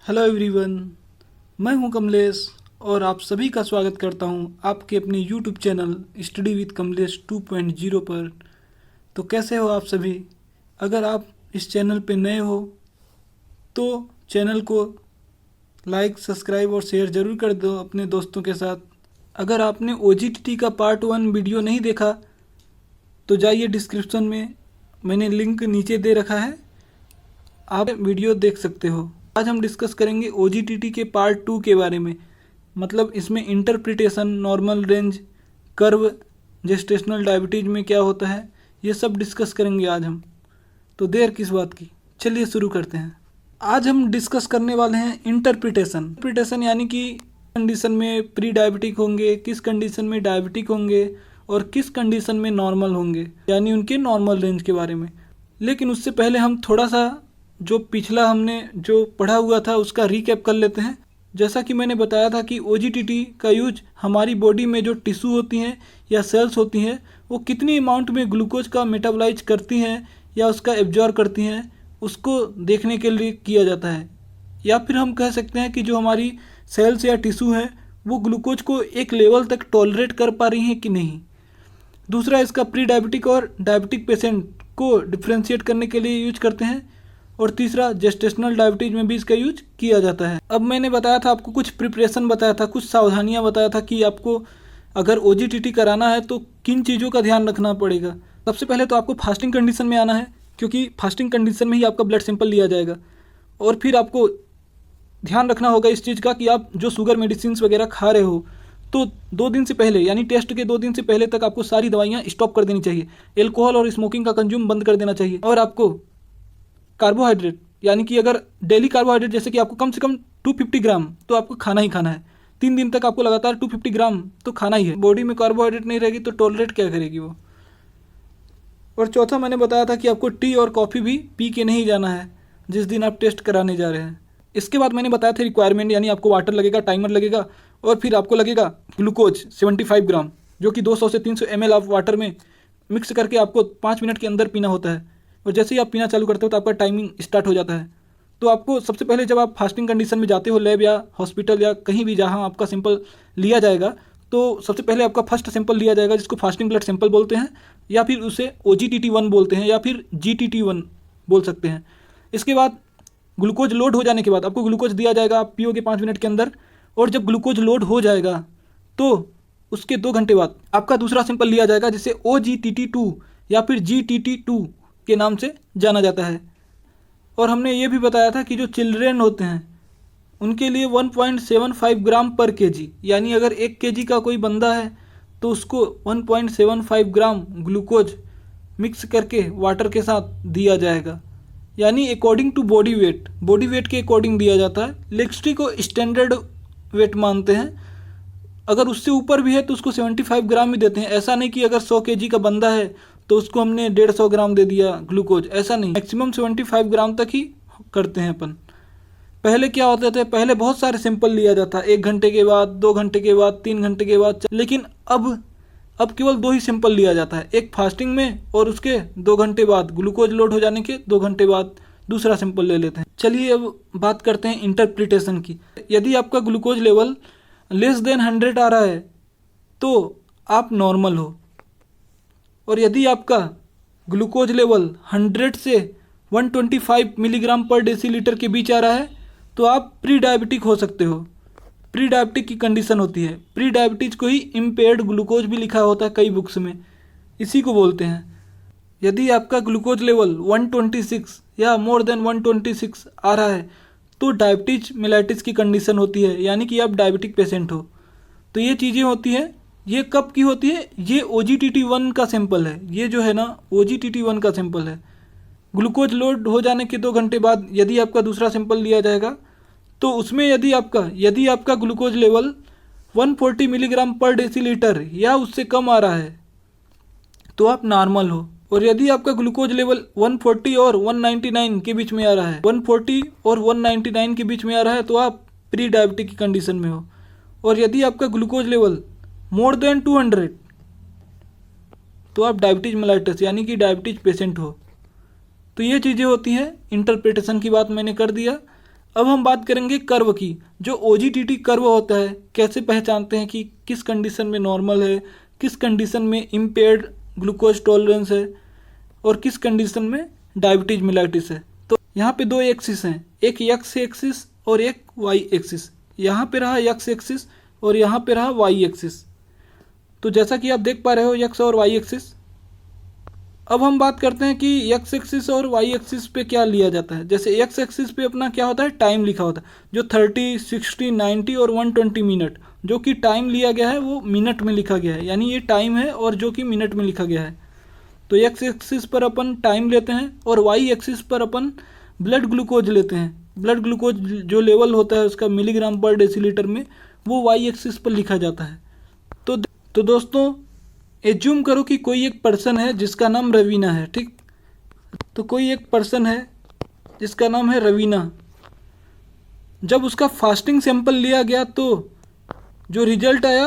Hello everyone, मैं हूं कमलेश और आप सभी का स्वागत करता हूं आपके अपने YouTube channel study with Kamlesh 2.0 पर। तो कैसे हो आप सभी? अगर आप इस चैनल पे नए हो तो चैनल को लाइक, सब्सक्राइब और शेयर ज़रूर कर दो अपने दोस्तों के साथ। अगर आपने OGTT का पार्ट 1 वीडियो नहीं देखा तो जाइए डिस्क्रिप्शन में, मैंने लिंक नीचे दे रखा है, आप वीडियो देख सकते हो। आज हम डिस्कस करेंगे OGTT के पार्ट 2 के बारे में। मतलब इसमें interpretation, normal range, curve, gestational diabetes में क्या होता है, ये सब डिस्कस करेंगे आज हम। तो देर किस बात की, चलिए शुरू करते हैं। आज हम डिस्कस करने वाले हैं इंटरप्रिटेशन यानी कि कंडीशन में प्री डायबिटिक होंगे, किस कंडीशन में डायबिटिक होंगे और किस कंडीशन में नॉर्मल होंगे, यानी उनके नॉर्मल रेंज के बारे में। लेकिन उससे पहले हम थोड़ा सा जो पिछला हमने जो पढ़ा हुआ था उसका रिकैप कर लेते हैं। जैसा कि मैंने बताया था कि OGTT का यूज हमारी बॉडी में जो टिश्यू होती हैं या सेल्स होती हैं वो कितनी अमाउंट में ग्लूकोज का मेटाबोलाइज करती हैं या उसका एब्जॉर्ब करती हैं, उसको देखने के लिए किया जाता है। या फिर हम कह सकते हैं कि जो हमारी सेल्स या टिश्यू हैं वो ग्लूकोज को एक लेवल तक टॉलरेट कर पा रही हैं कि नहीं। दूसरा, इसका प्री डायबिटिक और डायबिटिक पेशेंट को डिफ्रेंशिएट करने के लिए यूज करते हैं। और तीसरा, जेस्टेशनल डायबिटीज में भी इसका यूज किया जाता है। अब मैंने बताया था आपको, कुछ प्रिपरेशन बताया था, कुछ सावधानियां बताया था कि आपको अगर OGTT कराना है तो किन चीज़ों का ध्यान रखना पड़ेगा। सबसे पहले तो आपको फास्टिंग कंडीशन में आना है, क्योंकि फास्टिंग कंडीशन में ही आपका ब्लड सैंपल लिया जाएगा। और फिर आपको ध्यान रखना होगा इस चीज़ का कि आप जो शुगर मेडिसिन वगैरह खा रहे हो तो 2 दिन से पहले, यानी टेस्ट के 2 दिन से पहले तक आपको सारी दवाइयाँ स्टॉप कर देनी चाहिए। एल्कोहल और स्मोकिंग का कंज्यूम बंद कर देना चाहिए। और आपको कार्बोहाइड्रेट, यानी कि अगर डेली कार्बोहाइड्रेट जैसे कि आपको कम से कम 250 ग्राम तो आपको खाना ही खाना है। 3 दिन तक आपको लगातार 250 ग्राम तो खाना ही है। बॉडी में कार्बोहाइड्रेट नहीं रहेगी तो टॉलरेट क्या करेगी वो। और चौथा, मैंने बताया था कि आपको टी और कॉफ़ी भी पी के नहीं जाना है जिस दिन आप टेस्ट कराने जा रहे हैं। इसके बाद मैंने बताया था रिक्वायरमेंट, यानी आपको वाटर लगेगा, टाइमर लगेगा और फिर आपको लगेगा ग्लूकोज 75 ग्राम, जो कि 200 से 300 ml ऑफ वाटर में मिक्स करके आपको 5 मिनट के अंदर पीना होता है। और जैसे ही आप पीना चालू करते हो तो आपका टाइमिंग स्टार्ट हो जाता है। तो आपको सबसे पहले जब आप फास्टिंग कंडीशन में जाते हो लैब या हॉस्पिटल या कहीं भी जहाँ आपका सैंपल लिया जाएगा, तो सबसे पहले आपका फर्स्ट सैंपल लिया जाएगा जिसको फास्टिंग ब्लड सैंपल बोलते हैं, या फिर उसे OGTT1 बोलते हैं, या फिर GTT1 बोल सकते हैं। इसके बाद ग्लूकोज लोड हो जाने के बाद आपको ग्लूकोज दिया जाएगा, आप पियोगे 5 मिनट के अंदर। और जब ग्लूकोज लोड हो जाएगा तो उसके 2 घंटे बाद आपका दूसरा सैंपल लिया जाएगा जिसे OGTT2 या फिर GTT2 के नाम से जाना जाता है। और हमने ये भी बताया था कि जो चिल्ड्रेन होते हैं उनके लिए 1.75 ग्राम पर केजी, यानी अगर 1 केजी का कोई बंदा है तो उसको 1.75 ग्राम ग्लूकोज मिक्स करके वाटर के साथ दिया जाएगा, यानी अकॉर्डिंग टू बॉडी वेट के अकॉर्डिंग दिया जाता है। लेक्सटी को स्टैंडर्ड वेट मानते हैं, अगर उससे ऊपर भी है तो उसको 75 ग्राम ही देते हैं। ऐसा नहीं कि अगर 100 केजी का बंदा है तो उसको हमने 150 ग्राम दे दिया ग्लूकोज, ऐसा नहीं। मैक्सिमम 75 ग्राम तक ही करते हैं अपन। पहले क्या होता था, पहले बहुत सारे सैंपल लिया जाता, 1 घंटे के बाद, 2 घंटे के बाद, 3 घंटे के बाद। लेकिन अब केवल 2 ही सैंपल लिया जाता है, एक फास्टिंग में और उसके 2 घंटे बाद, ग्लूकोज लोड हो जाने के 2 घंटे बाद दूसरा सैंपल ले लेते हैं। चलिए अब बात करते हैं इंटरप्रिटेशन की। यदि आपका ग्लूकोज लेवल लेस देन 100 आ रहा है तो आप नॉर्मल हो, और यदि आपका ग्लूकोज लेवल 100 से 125 मिलीग्राम पर डेसीलीटर के बीच आ रहा है तो आप प्री डायबिटिक हो सकते हो। प्री डायबिटिक की कंडीशन होती है, प्री डायबिटीज को ही इम्पेयर्ड ग्लूकोज भी लिखा होता है कई बुक्स में, इसी को बोलते हैं। यदि आपका ग्लूकोज लेवल 126 या मोर देन 126 आ रहा है तो डायबिटीज मेलाइटिस की कंडीशन होती है, यानी कि आप डायबिटिक पेशेंट हो। तो ये चीज़ें होती हैं। ये कब की होती है? ये OGTT1 का सैंपल है, ये जो है ना OGTT1 का सैंपल है। ग्लूकोज लोड हो जाने के 2 घंटे बाद यदि आपका दूसरा सैंपल लिया जाएगा तो उसमें यदि आपका glucose level 140 milligram per decilitre या उससे कम आ रहा है तो आप नॉर्मल हो। और यदि आपका ग्लूकोज लेवल 140 और 199 के बीच में आ रहा है, 140 और 199 के बीच में आ रहा है तो आप प्री डायबिटिक की कंडीशन में हो। और यदि आपका ग्लूकोज लेवल मोर देन 200 तो आप डायबिटीज मेलाइटस यानी कि डायबिटीज पेशेंट हो। तो ये चीज़ें होती हैं। इंटरप्रिटेशन की बात मैंने कर दिया। अब हम बात करेंगे कर्व की। जो OGTT कर्व होता है, कैसे पहचानते हैं कि किस कंडीशन में नॉर्मल है, किस कंडीशन में इम्पेयर्ड ग्लूकोज टॉलरेंस है और किस कंडीशन में डायबिटीज मिलाइटिस है। तो यहाँ पे दो एक्सिस हैं, एक एक्स एक्सिस और एक वाई एक्सिस। यहाँ पे रहा एक्स एक्सिस और यहाँ पे रहा वाई एक्सिस। तो जैसा कि आप देख पा रहे हो एक्स और वाई एक्सिस। अब हम बात करते हैं कि एक्स एक्सिस और वाई एक्सिस पे क्या लिया जाता है। जैसे एक्स एक्सिस पे अपना क्या होता है, टाइम लिखा होता है, जो 30, 60, 90 और 120 मिनट, जो कि टाइम लिया गया है वो मिनट में लिखा गया है, यानी ये टाइम है और जो कि मिनट में लिखा गया है। तो एक्स एक्सिस पर अपन टाइम लेते हैं और वाई एक्सिस पर अपन ब्लड ग्लूकोज लेते हैं। ब्लड ग्लूकोज जो लेवल होता है उसका मिलीग्राम पर डेसीलीटर में, वो वाई एक्सिस पर लिखा जाता है। तो दोस्तों एज्यूम करो कि कोई एक पर्सन है जिसका नाम रवीना है, ठीक। तो कोई एक पर्सन है जिसका नाम है रवीना। जब उसका फास्टिंग सैंपल लिया गया तो जो रिजल्ट आया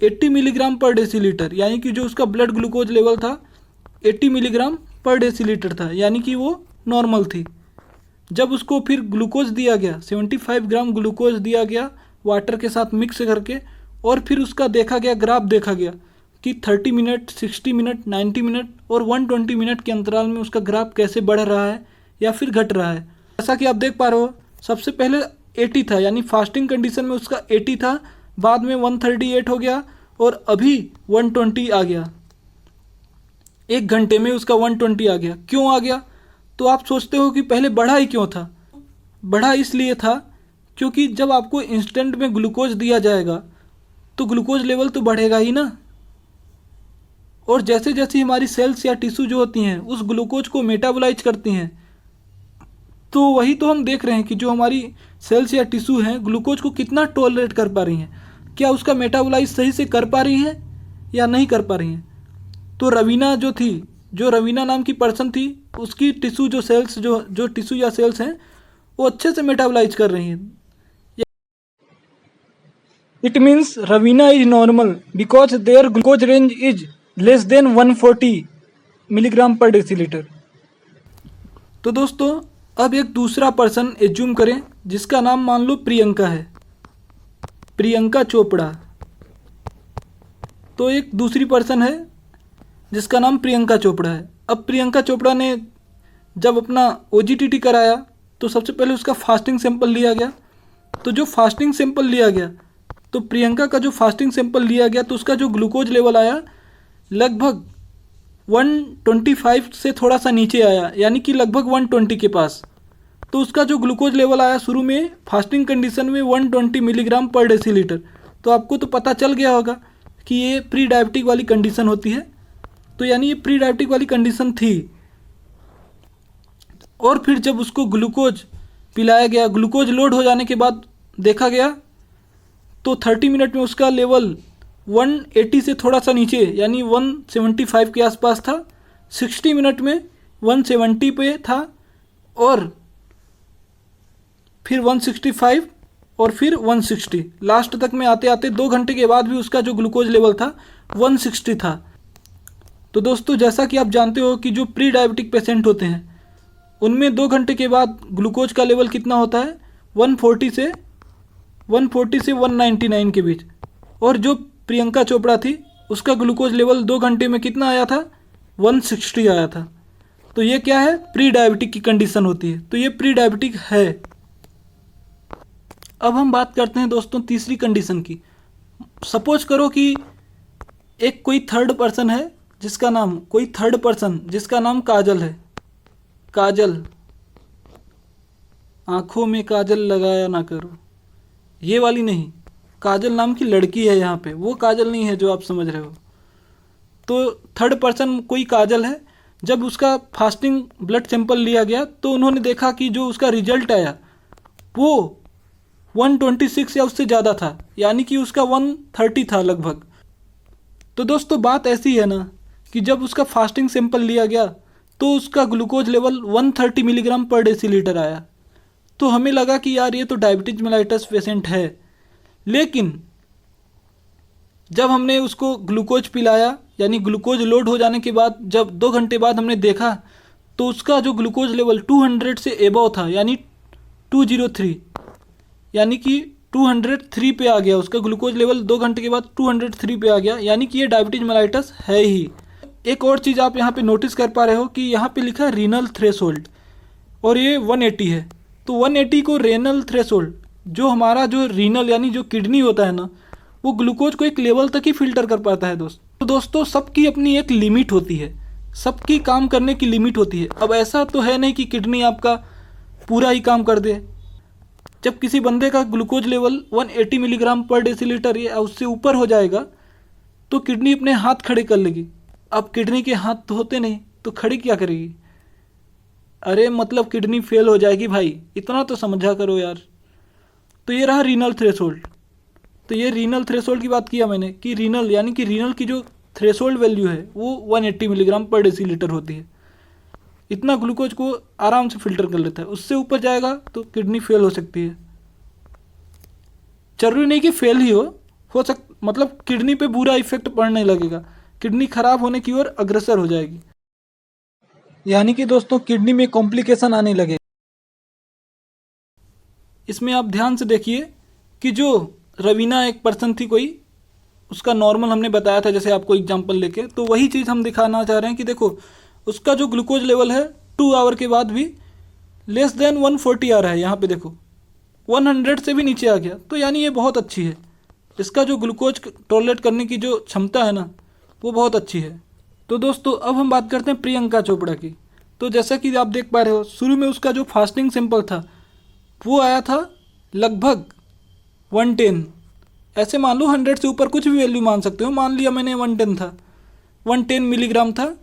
80 मिलीग्राम पर डेसीलीटर, यानी कि जो उसका ब्लड ग्लूकोज लेवल था 80 मिलीग्राम पर डेसीलीटर था, यानी कि वो नॉर्मल थी। जब उसको फिर ग्लूकोज दिया गया, 75 ग्राम ग्लूकोज दिया गया वाटर के साथ मिक्स करके, और फिर उसका देखा गया, ग्राफ देखा गया कि 30 मिनट, 60 मिनट, 90 मिनट और 120 मिनट के अंतराल में उसका ग्राफ कैसे बढ़ रहा है या फिर घट रहा है। जैसा कि आप देख पा रहे हो, सबसे पहले 80 था, यानी फास्टिंग कंडीशन में उसका 80 था, बाद में 138 हो गया और अभी 120 आ गया। 1 घंटे में उसका 120 आ गया। क्यों आ गया? तो आप सोचते हो कि पहले बढ़ा ही क्यों था? बढ़ा इसलिए था क्योंकि जब आपको इंस्टेंट में ग्लूकोज दिया जाएगा तो ग्लूकोज लेवल तो बढ़ेगा ही ना, और जैसे जैसे हमारी सेल्स या टिश्यू जो होती हैं उस ग्लूकोज को मेटाबोलाइज करती हैं, तो वही तो हम देख रहे हैं कि जो हमारी सेल्स या टिश्यू हैं ग्लूकोज को कितना टॉलरेट कर पा रही हैं, क्या उसका मेटाबोलाइज सही से कर पा रही हैं या नहीं कर पा रही हैं। तो रवीना जो थी, जो रवीना नाम की पर्सन थी, उसकी टिश्यू जो सेल्स जो टिश्यू या सेल्स हैं वो अच्छे से मेटाबोलाइज कर रही हैं। It means Raveena is normal because there glucose range is less than 140 milligram per decilitre. तो दोस्तों अब एक दूसरा पर्सन एज्यूम करें जिसका नाम मान लो प्रियंका है, प्रियंका चोपड़ा। तो एक दूसरी पर्सन है जिसका नाम प्रियंका चोपड़ा है। अब प्रियंका चोपड़ा ने जब अपना OGTT कराया तो सबसे पहले उसका फास्टिंग सैंपल लिया गया। तो जो फास्टिंग सैंपल लिया गया, तो प्रियंका का जो फास्टिंग सैंपल लिया गया तो उसका जो ग्लूकोज लेवल आया लगभग 125 से थोड़ा सा नीचे आया, यानी कि लगभग 120 के पास। तो उसका जो ग्लूकोज लेवल आया शुरू में फास्टिंग कंडीशन में 120 मिलीग्राम पर डेसीलीटर। तो आपको तो पता चल गया होगा कि ये प्री डायबिटिक वाली कंडीशन होती है। तो यानी ये प्री डायबिटिक वाली कंडीशन थी। और फिर जब उसको ग्लूकोज पिलाया गया, ग्लूकोज लोड हो जाने के बाद देखा गया तो 30 मिनट में उसका लेवल 180 से थोड़ा सा नीचे, यानी 175 के आसपास था। 60 मिनट में 170 पे था और फिर 165 और फिर 160। लास्ट तक में आते आते 2 घंटे के बाद भी उसका जो ग्लूकोज लेवल था 160 था। तो दोस्तों जैसा कि आप जानते हो कि जो प्री डायबिटिक पेशेंट होते हैं उनमें 2 घंटे के बाद ग्लूकोज का लेवल कितना होता है, 140 से 199 के बीच। और जो प्रियंका चोपड़ा थी उसका ग्लूकोज लेवल 2 घंटे में कितना आया था, 160 आया था। तो ये क्या है, प्री डायबिटिक की कंडीशन होती है। तो ये प्री डायबिटिक है। अब हम बात करते हैं दोस्तों तीसरी कंडीशन की। सपोज करो कि एक कोई थर्ड पर्सन है जिसका नाम काजल है। काजल, आंखों में काजल लगाया ना करो, ये वाली नहीं, काजल नाम की लड़की है यहाँ पे, वो काजल नहीं है जो आप समझ रहे हो। तो थर्ड पर्सन कोई काजल है। जब उसका फास्टिंग ब्लड सैंपल लिया गया तो उन्होंने देखा कि जो उसका रिजल्ट आया वो 126 या उससे ज़्यादा था, यानी कि उसका 130 था लगभग। तो दोस्तों बात ऐसी है ना कि जब उसका फास्टिंग सैंपल लिया गया तो उसका glucose level 130 milligram per decilitre आया। तो हमें लगा कि यार ये तो डायबिटीज मेलाइटस पेशेंट है। लेकिन जब हमने उसको ग्लूकोज पिलाया, यानी ग्लूकोज लोड हो जाने के बाद जब 2 घंटे बाद हमने देखा तो उसका जो ग्लूकोज लेवल 200 से एबव था, यानी 203, यानी कि 203 पे आ गया उसका ग्लूकोज लेवल। 2 घंटे के बाद 203 पे आ गया, यानी कि ये डायबिटीज मेलाइटस है ही। एक और चीज़ आप यहाँ पे नोटिस कर पा रहे हो कि यहाँ पे लिखा है रीनल थ्रेशोल्ड और ये 180 है। तो 180 को रेनल थ्रेशोल्ड, जो हमारा जो रीनल यानी जो किडनी होता है ना, वो ग्लूकोज को एक लेवल तक ही फिल्टर कर पाता है दोस्त। तो दोस्तों सबकी अपनी एक लिमिट होती है, सबकी काम करने की लिमिट होती है। अब ऐसा तो है नहीं कि किडनी आपका पूरा ही काम कर दे। जब किसी बंदे का glucose level 180 milligram per decilitre या उससे ऊपर हो जाएगा तो किडनी अपने हाथ खड़े कर लेगी। अब किडनी के हाथ तो होते नहीं तो खड़ी क्या करेगी? अरे मतलब किडनी फेल हो जाएगी भाई, इतना तो समझा करो यार। तो ये रहा रीनल थ्रेशोल्ड। तो ये रीनल थ्रेशोल्ड की बात किया मैंने कि रीनल यानी कि रीनल की जो थ्रेशोल्ड वैल्यू है वो 180 मिलीग्राम पर डेसीलीटर होती है। इतना ग्लूकोज को आराम से फिल्टर कर लेता है। उससे ऊपर जाएगा तो किडनी फेल हो सकती है। जरूरी नहीं कि फेल ही हो मतलब किडनी पे बुरा इफेक्ट पड़ने लगेगा, किडनी खराब होने की ओर अग्रसर हो जाएगी, यानी कि दोस्तों किडनी में कॉम्प्लिकेशन आने लगे। इसमें आप ध्यान से देखिए कि जो रवीना एक पर्सन थी कोई, उसका नॉर्मल हमने बताया था जैसे आपको एग्जांपल लेके, तो वही चीज़ हम दिखाना चाह रहे हैं कि देखो उसका जो ग्लूकोज लेवल है 2 आवर के बाद भी लेस देन 140 आ रहा है। यहाँ पे देखो 100 से भी नीचे आ गया, तो यानी ये बहुत अच्छी है। इसका जो ग्लूकोज टॉलरेट करने की जो क्षमता है ना वो बहुत अच्छी है। तो दोस्तों अब हम बात करते हैं प्रियंका चोपड़ा की। तो जैसा कि आप देख पा रहे हो शुरू में उसका जो फास्टिंग सैंपल था वो आया था लगभग 110। ऐसे मान लो 100 से ऊपर कुछ भी वैल्यू मान सकते हो, मान लिया मैंने 110 था, 110 मिलीग्राम था।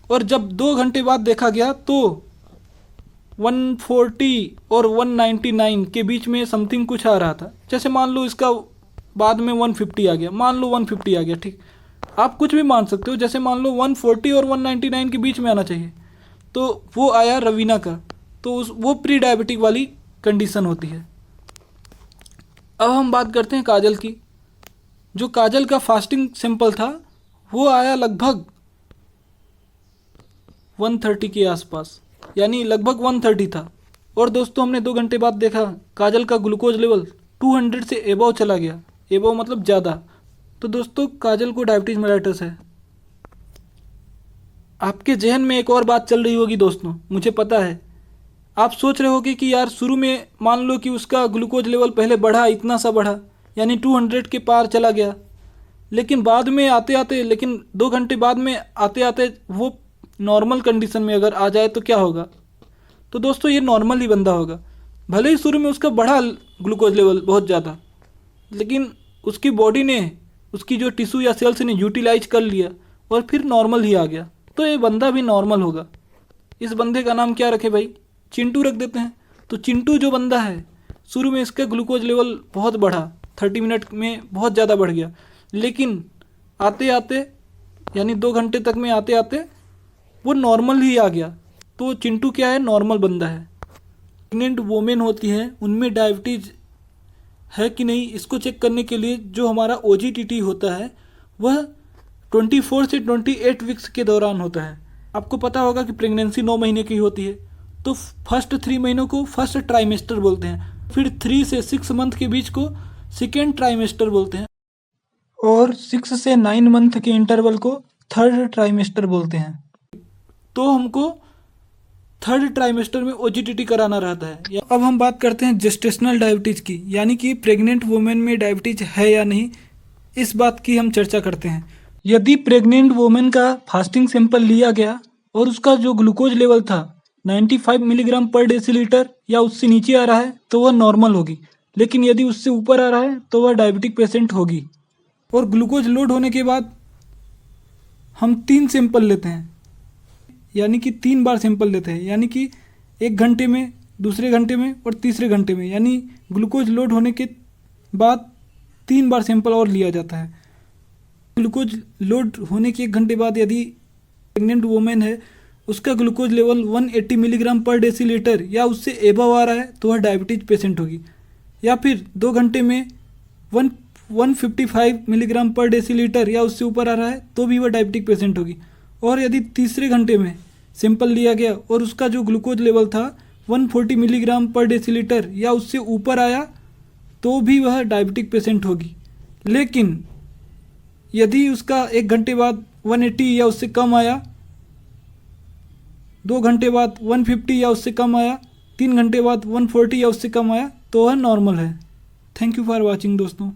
और जब 2 घंटे बाद देखा गया तो 140 और 199 के बीच में समथिंग कुछ आ रहा था। जैसे मान लो इसका बाद में 150 आ गया, मान लो 150 आ गया, ठीक, आप कुछ भी मान सकते हो। जैसे मान लो 140 और 199 के बीच में आना चाहिए, तो वो आया रवीना का, तो वो प्री डायबिटिक वाली कंडीशन होती है। अब हम बात करते हैं काजल की। जो काजल का फास्टिंग सैंपल था वो आया लगभग 130 के आसपास, यानी लगभग 130 था। और दोस्तों हमने 2 घंटे बाद देखा काजल का ग्लूकोज लेवल 200 से एबव चला गया, एबव मतलब ज़्यादा। तो दोस्तों काजल को डायबिटीज मेलाइटस है। आपके जहन में एक और बात चल रही होगी दोस्तों, मुझे पता है। आप सोच रहे होगे कि यार शुरू में मान लो कि उसका ग्लूकोज लेवल पहले बढ़ा, इतना सा बढ़ा, यानी 200 के पार चला गया, लेकिन बाद में आते आते, लेकिन 2 घंटे बाद में आते आते वो नॉर्मल कंडीशन में अगर आ जाए तो क्या होगा? तो दोस्तों ये नॉर्मल ही बंदा होगा। भले ही शुरू में उसका बढ़ा ग्लूकोज लेवल बहुत ज़्यादा, लेकिन उसकी बॉडी ने, उसकी जो टिश्यू या सेल्स ने यूटिलाइज कर लिया और फिर नॉर्मल ही आ गया। तो ये बंदा भी नॉर्मल होगा। इस बंदे का नाम क्या रखे भाई? चिंटू रख देते हैं। तो चिंटू जो बंदा है, शुरू में इसका ग्लूकोज लेवल बहुत बढ़ा, 30 मिनट में बहुत ज़्यादा बढ़ गया, लेकिन आते आते यानी 2 घंटे तक में आते आते वो नॉर्मल ही आ गया। तो चिंटू क्या है? नॉर्मल बंदा है। प्रेग्नेंट वोमेन होती हैं उनमें डायबिटीज़ है कि नहीं, इसको चेक करने के लिए जो हमारा OGTT होता है वह 24 से 28 वीक्स के दौरान होता है। आपको पता होगा कि प्रेगनेंसी 9 महीने की होती है, तो फर्स्ट 3 महीनों को फर्स्ट ट्राइमेस्टर बोलते हैं, फिर 3 से 6 मंथ के बीच को सेकेंड ट्राइमेस्टर बोलते हैं, और 6 से 9 मंथ के इंटरवल को थर्ड ट्राइमेस्टर बोलते हैं। तो हमको थर्ड ट्राइमेस्टर में OGTT कराना रहता है। अब हम बात करते हैं जेस्टेशनल डायबिटीज़ की, यानी कि प्रेग्नेंट वुमेन में डायबिटीज़ है या नहीं, इस बात की हम चर्चा करते हैं। यदि प्रेग्नेंट वुमेन का फास्टिंग सैंपल लिया गया और उसका जो ग्लूकोज लेवल था 95 मिलीग्राम पर डेसीलीटर या उससे नीचे आ रहा है तो वह नॉर्मल होगी, लेकिन यदि उससे ऊपर आ रहा है तो वह डायबिटिक पेशेंट होगी। और ग्लूकोज लोड होने के बाद हम 3 सैंपल लेते हैं, यानी कि 3 बार सैंपल लेते हैं, यानी कि 1 घंटे में, दूसरे घंटे में और तीसरे घंटे में, यानी ग्लूकोज लोड होने के बाद 3 बार सैंपल और लिया जाता है। ग्लूकोज लोड होने के 1 घंटे बाद यदि प्रेग्नेंट वुमेन है, उसका glucose level 180 milligram per decilitre या उससे एबव आ रहा है तो वह डायबिटीज पेशेंट होगी। या फिर 2 घंटे में 155 मिलीग्राम पर डेसीलीटर या उससे ऊपर आ रहा है तो भी वह डायबिटिक पेशेंट होगी। और यदि तीसरे घंटे में सैंपल लिया गया और उसका जो ग्लूकोज लेवल था 140 मिलीग्राम पर डेसीलीटर या उससे ऊपर आया तो भी वह डायबिटिक पेशेंट होगी। लेकिन यदि उसका 1 घंटे बाद 180 या उससे कम आया, 2 घंटे बाद 150 या उससे कम आया, 3 घंटे बाद 140 या उससे कम आया, तो वह नॉर्मल है। थैंक यू फॉर वॉचिंग दोस्तों।